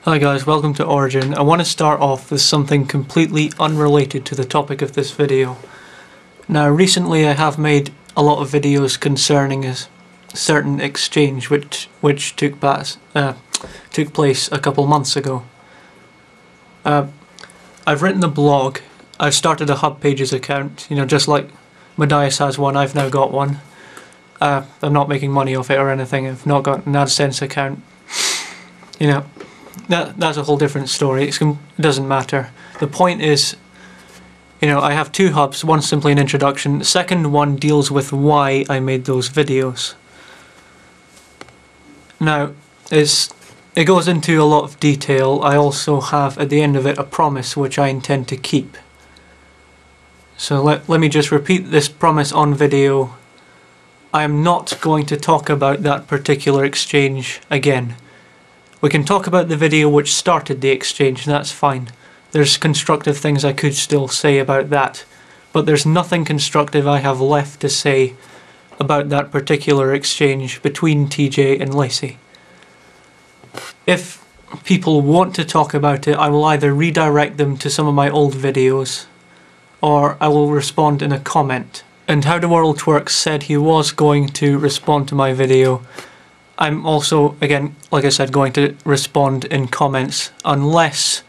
Hi guys, welcome to Origin. I want to start off with something completely unrelated to the topic of this video. Now recently I have made a lot of videos concerning a certain exchange which took place a couple months ago. I've written a blog, I've started a Hub Pages account, just like Matthias has one, I've now got one. I'm not making money off it or anything, I've not got an AdSense account. That's a whole different story. It doesn't matter. The point is, I have two hubs. One's simply an introduction. The second one deals with why I made those videos. Now, it goes into a lot of detail. I also have at the end of it a promise which I intend to keep. So let me just repeat this promise on video. I am not going to talk about that particular exchange again. We can talk about the video which started the exchange, and that's fine. There's constructive things I could still say about that, but there's nothing constructive I have left to say about that particular exchange between TJ and Lacey. If people want to talk about it, I will either redirect them to some of my old videos, or I will respond in a comment. And How the World Works said he was going to respond to my video. I'm also, again, like I said, going to respond in comments unless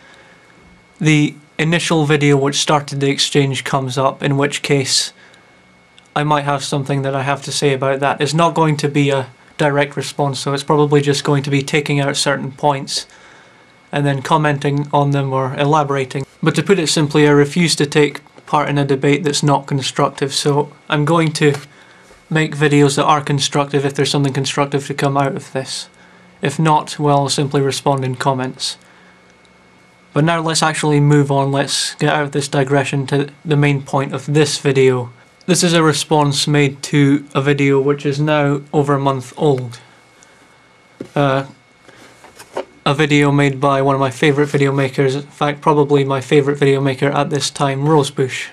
the initial video which started the exchange comes up, in which case I might have something that I have to say about that. It's not going to be a direct response, so it's probably just going to be taking out certain points and then commenting on them or elaborating. But to put it simply, I refuse to take part in a debate that's not constructive, so I'm going to make videos that are constructive if there's something constructive to come out of this. If not, well, I'll simply respond in comments. But now let's actually move on, let's get out of this digression to the main point of this video. This is a response made to a video which is now over a month old. A video made by one of my favourite video makers, in fact probably my favourite video maker at this time, Rosebush.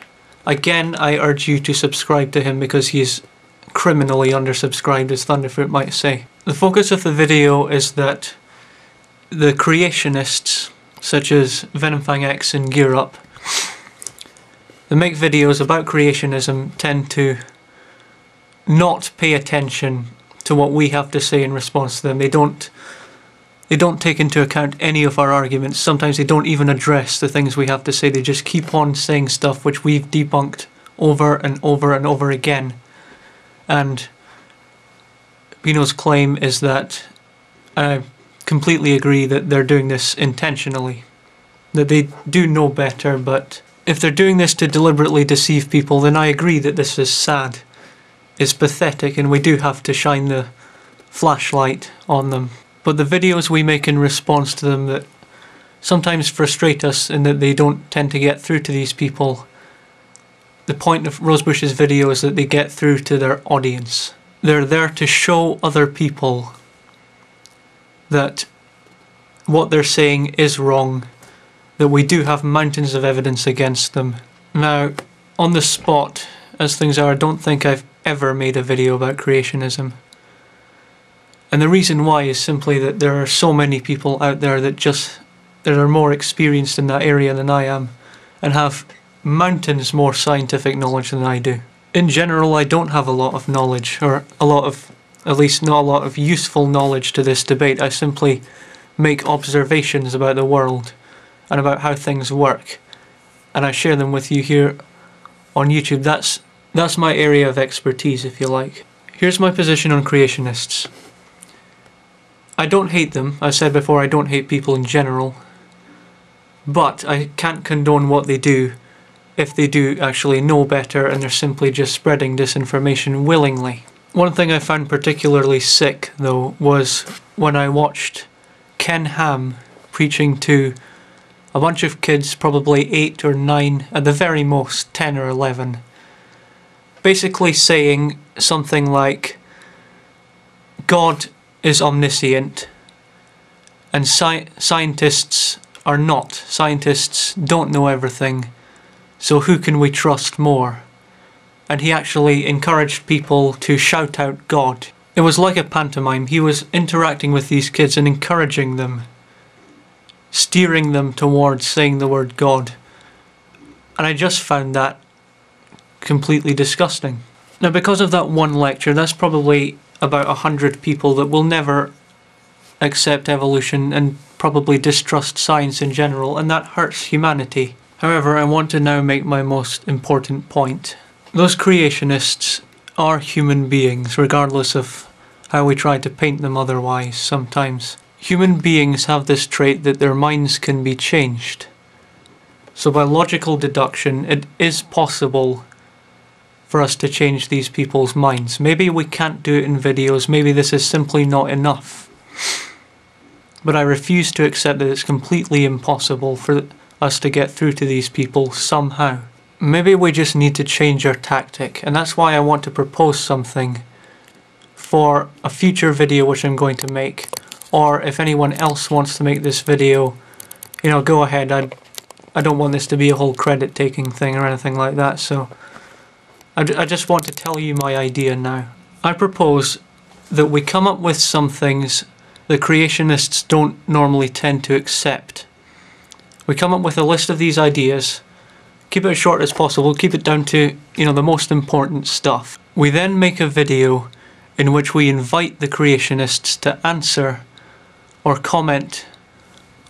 Again, I urge you to subscribe to him because he's criminally undersubscribed, as Thunderfoot might say. The focus of the video is that the creationists, such as VenomFangX and Gear Up, that make videos about creationism tend to not pay attention to what we have to say in response to them. They don't take into account any of our arguments. Sometimes they don't even address the things we have to say. They just keep on saying stuff which we've debunked over and over and over again. And Pino's claim is that I completely agree that they're doing this intentionally. That they do know better, but if they're doing this to deliberately deceive people, then I agree that this is sad. It's pathetic, and we do have to shine the flashlight on them. But the videos we make in response to them that sometimes frustrate us in that they don't tend to get through to these people. The point of Rosebush's video is that they get through to their audience. They're there to show other people that what they're saying is wrong, that we do have mountains of evidence against them. Now, on the spot, as things are, I don't think I've ever made a video about creationism. And the reason why is simply that there are so many people out there that are more experienced in that area than I am, and have mountains more scientific knowledge than I do. In general, I don't have a lot of knowledge, or at least not a lot of useful knowledge to this debate. I simply make observations about the world and about how things work, and I share them with you here on YouTube. That's my area of expertise, if you like. Here's my position on creationists. I don't hate them. I said before, I don't hate people in general, but I can't condone what they do if they do actually know better and they're simply just spreading disinformation willingly. One thing I found particularly sick, though, was when I watched Ken Ham preaching to a bunch of kids, probably 8 or 9, at the very most 10 or 11, basically saying something like, God is omniscient and scientists are not. Scientists don't know everything. So who can we trust more? And he actually encouraged people to shout out God. It was like a pantomime. He was interacting with these kids and encouraging them steering them towards saying the word God. And I just found that completely disgusting. Now, because of that one lecture, that's probably about 100 people that will never accept evolution and probably distrust science in general, and that hurts humanity. However, I want to now make my most important point. Those creationists are human beings, regardless of how we try to paint them otherwise sometimes. Human beings have this trait that their minds can be changed. So by logical deduction, it is possible for us to change these people's minds. Maybe we can't do it in videos, maybe this is simply not enough. But I refuse to accept that it's completely impossible for us to get through to these people somehow. Maybe we just need to change our tactic, and that's why I want to propose something for a future video which I'm going to make. Or if anyone else wants to make this video, you know, go ahead. I don't want this to be a whole credit taking thing or anything like that, so I just want to tell you my idea now. I propose that we come up with some things that creationists don't normally tend to accept. We come up with a list of these ideas, keep it as short as possible, keep it down to, you know, the most important stuff. We then make a video in which we invite the creationists to answer or comment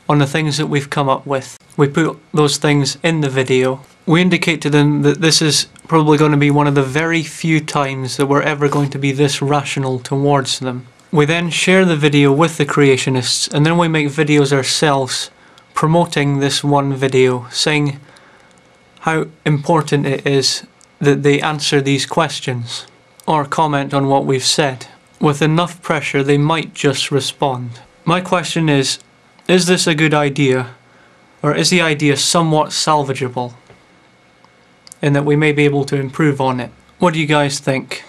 on the things that we've come up with. We put those things in the video. We indicate to them that this is probably going to be one of the very few times that we're ever going to be this rational towards them. We then share the video with the creationists, and then we make videos ourselves promoting this one video, saying how important it is that they answer these questions or comment on what we've said. With enough pressure, they might just respond. My question is this a good idea, or is the idea somewhat salvageable in that we may be able to improve on it? What do you guys think?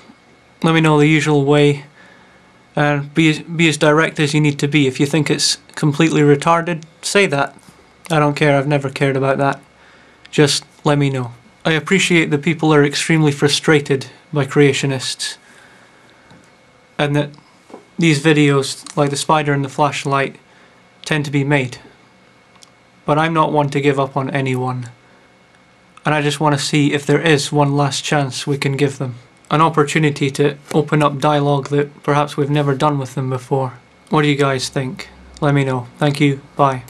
Let me know the usual way. Be as direct as you need to be. If you think it's completely retarded, say that. I don't care, I've never cared about that. Just let me know. I appreciate that people are extremely frustrated by creationists, and that these videos, like the spider and the flashlight, tend to be made. But I'm not one to give up on anyone, and I just want to see if there is one last chance we can give them. An opportunity to open up dialogue that perhaps we've never done with them before. What do you guys think? Let me know. Thank you. Bye.